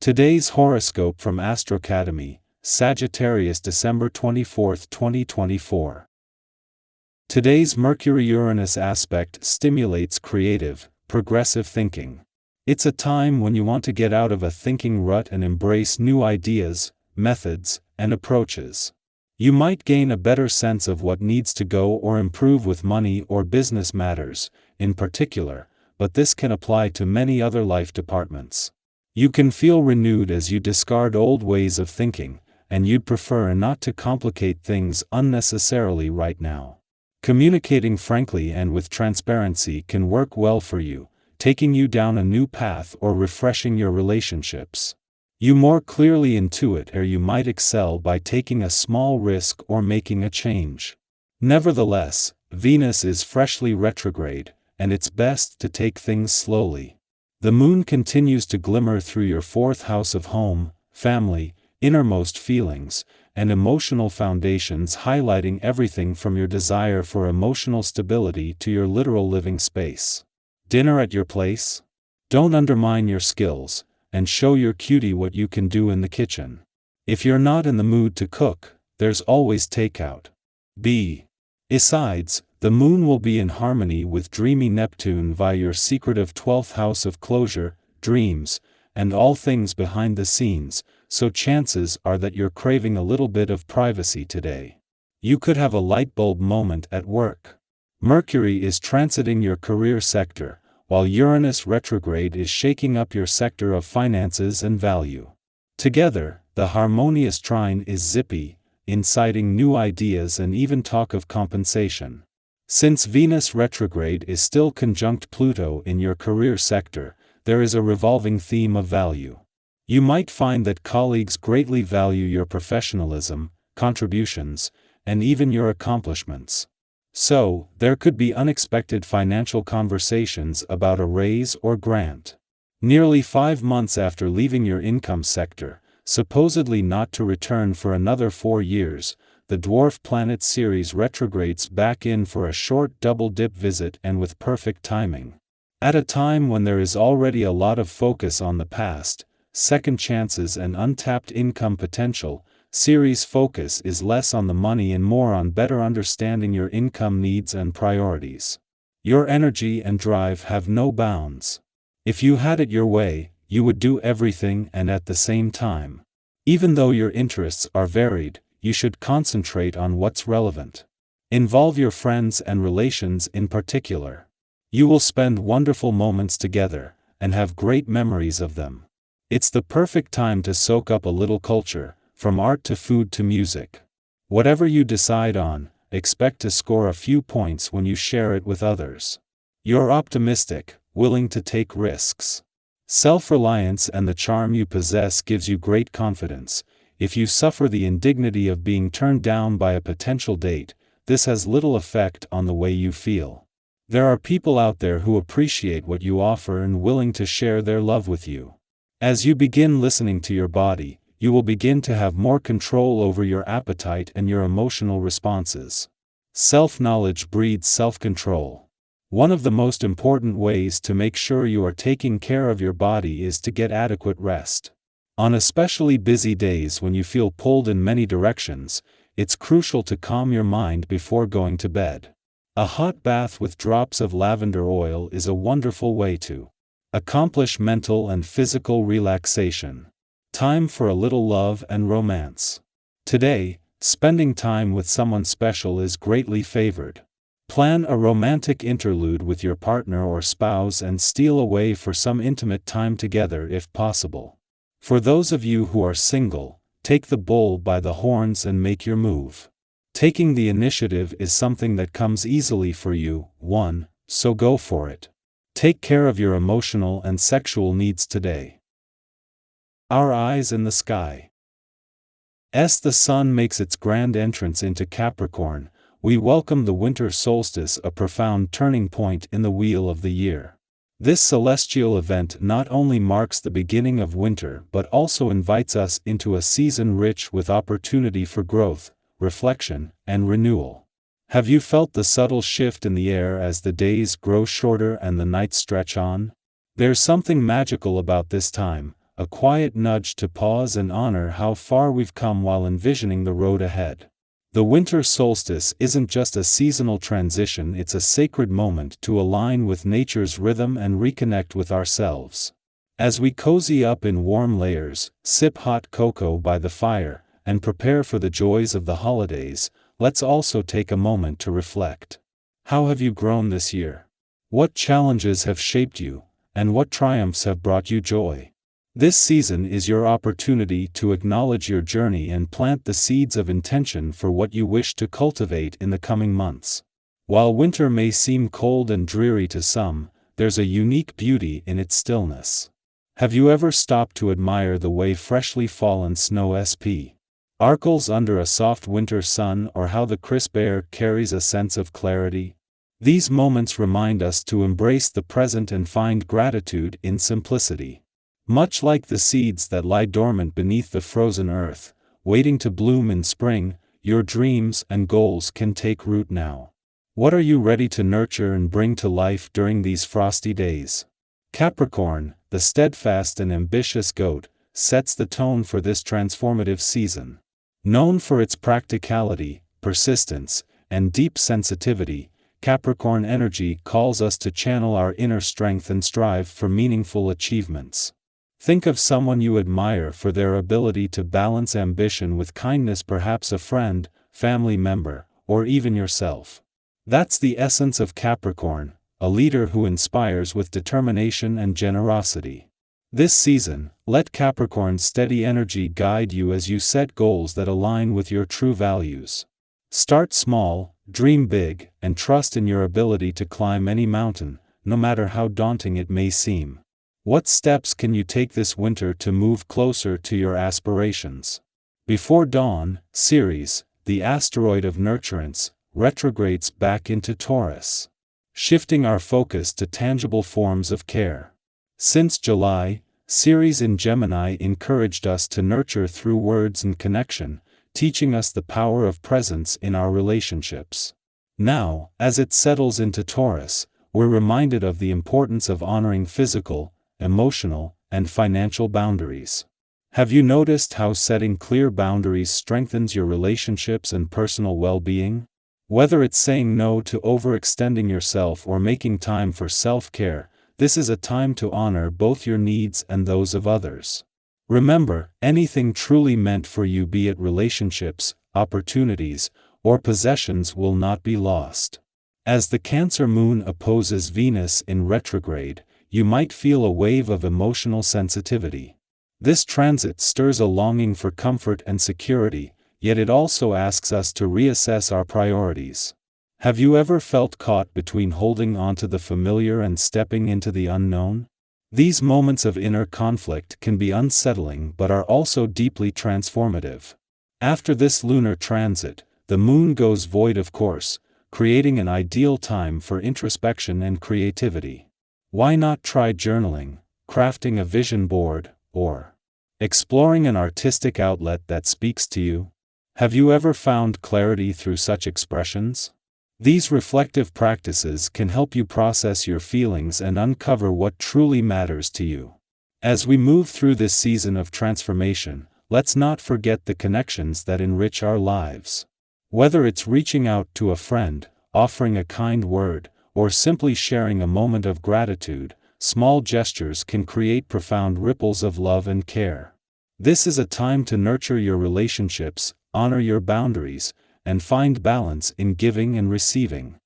Today's horoscope from AstroCademy, Sagittarius, December 24, 2024. Today's Mercury-Uranus aspect stimulates creative, progressive thinking. It's a time when you want to get out of a thinking rut and embrace new ideas, methods, and approaches. You might gain a better sense of what needs to go or improve with money or business matters, in particular, but this can apply to many other life departments. You can feel renewed as you discard old ways of thinking, and you'd prefer not to complicate things unnecessarily right now. Communicating frankly and with transparency can work well for you, taking you down a new path or refreshing your relationships. You more clearly intuit where you might excel by taking a small risk or making a change. Nevertheless, Venus is freshly retrograde, and it's best to take things slowly. The moon continues to glimmer through your fourth house of home, family, innermost feelings, and emotional foundations, highlighting everything from your desire for emotional stability to your literal living space. Dinner at your place? Don't undermine your skills, and show your cutie what you can do in the kitchen. If you're not in the mood to cook, there's always takeout. Besides, the moon will be in harmony with dreamy Neptune via your secretive 12th house of closure, dreams, and all things behind the scenes, so chances are that you're craving a little bit of privacy today. You could have a light bulb moment at work. Mercury is transiting your career sector, while Uranus retrograde is shaking up your sector of finances and value. Together, the harmonious trine is zippy, inciting new ideas and even talk of compensation. Since Venus retrograde is still conjunct Pluto in your career sector, there is a revolving theme of value. You might find that colleagues greatly value your professionalism, contributions, and even your accomplishments. So, there could be unexpected financial conversations about a raise or grant. Nearly 5 months after leaving your income sector, supposedly not to return for another 4 years, the dwarf planet Ceres retrogrades back in for a short double-dip visit, and with perfect timing. At a time when there is already a lot of focus on the past, second chances and untapped income potential, Ceres' focus is less on the money and more on better understanding your income needs and priorities. Your energy and drive have no bounds. If you had it your way, you would do everything and at the same time. Even though your interests are varied, you should concentrate on what's relevant. Involve your friends and relations in particular. You will spend wonderful moments together, and have great memories of them. It's the perfect time to soak up a little culture, from art to food to music. Whatever you decide on, expect to score a few points when you share it with others. You're optimistic, willing to take risks. Self-reliance and the charm you possess gives you great confidence. If you suffer the indignity of being turned down by a potential date, this has little effect on the way you feel. There are people out there who appreciate what you offer and willing to share their love with you. As you begin listening to your body, you will begin to have more control over your appetite and your emotional responses. Self-knowledge breeds self-control. One of the most important ways to make sure you are taking care of your body is to get adequate rest. On especially busy days when you feel pulled in many directions, it's crucial to calm your mind before going to bed. A hot bath with drops of lavender oil is a wonderful way to accomplish mental and physical relaxation. Time for a little love and romance. Today, spending time with someone special is greatly favored. Plan a romantic interlude with your partner or spouse and steal away for some intimate time together if possible. For those of you who are single, take the bull by the horns and make your move. Taking the initiative is something that comes easily for you, so go for it. Take care of your emotional and sexual needs today. Our eyes in the sky. As the sun makes its grand entrance into Capricorn, we welcome the winter solstice, a profound turning point in the wheel of the year. This celestial event not only marks the beginning of winter but also invites us into a season rich with opportunity for growth, reflection, and renewal. Have you felt the subtle shift in the air as the days grow shorter and the nights stretch on? There's something magical about this time, a quiet nudge to pause and honor how far we've come while envisioning the road ahead. The winter solstice isn't just a seasonal transition, it's a sacred moment to align with nature's rhythm and reconnect with ourselves. As we cozy up in warm layers, sip hot cocoa by the fire, and prepare for the joys of the holidays, let's also take a moment to reflect. How have you grown this year? What challenges have shaped you, and what triumphs have brought you joy? This season is your opportunity to acknowledge your journey and plant the seeds of intention for what you wish to cultivate in the coming months. While winter may seem cold and dreary to some, there's a unique beauty in its stillness. Have you ever stopped to admire the way freshly fallen snow sparkles under a soft winter sun, or how the crisp air carries a sense of clarity? These moments remind us to embrace the present and find gratitude in simplicity. Much like the seeds that lie dormant beneath the frozen earth, waiting to bloom in spring, your dreams and goals can take root now. What are you ready to nurture and bring to life during these frosty days? Capricorn, the steadfast and ambitious goat, sets the tone for this transformative season. Known for its practicality, persistence, and deep sensitivity, Capricorn energy calls us to channel our inner strength and strive for meaningful achievements. Think of someone you admire for their ability to balance ambition with kindness, perhaps a friend, family member, or even yourself. That's the essence of Capricorn, a leader who inspires with determination and generosity. This season, let Capricorn's steady energy guide you as you set goals that align with your true values. Start small, dream big, and trust in your ability to climb any mountain, no matter how daunting it may seem. What steps can you take this winter to move closer to your aspirations? Before dawn, Ceres, the asteroid of nurturance, retrogrades back into Taurus, shifting our focus to tangible forms of care. Since July, Ceres in Gemini encouraged us to nurture through words and connection, teaching us the power of presence in our relationships. Now, as it settles into Taurus, we're reminded of the importance of honoring physical, emotional, and financial boundaries. Have you noticed how setting clear boundaries strengthens your relationships and personal well-being? Whether it's saying no to overextending yourself or making time for self-care, this is a time to honor both your needs and those of others. Remember, anything truly meant for you, be it relationships, opportunities, or possessions, will not be lost. As the Cancer moon opposes Venus in retrograde, you might feel a wave of emotional sensitivity. This transit stirs a longing for comfort and security, yet it also asks us to reassess our priorities. Have you ever felt caught between holding on to the familiar and stepping into the unknown? These moments of inner conflict can be unsettling but are also deeply transformative. After this lunar transit, the moon goes void of course, creating an ideal time for introspection and creativity. Why not try journaling, crafting a vision board, or exploring an artistic outlet that speaks to you? Have you ever found clarity through such expressions? These reflective practices can help you process your feelings and uncover what truly matters to you. As we move through this season of transformation, let's not forget the connections that enrich our lives. Whether it's reaching out to a friend, offering a kind word, or simply sharing a moment of gratitude, small gestures can create profound ripples of love and care. This is a time to nurture your relationships, honor your boundaries, and find balance in giving and receiving.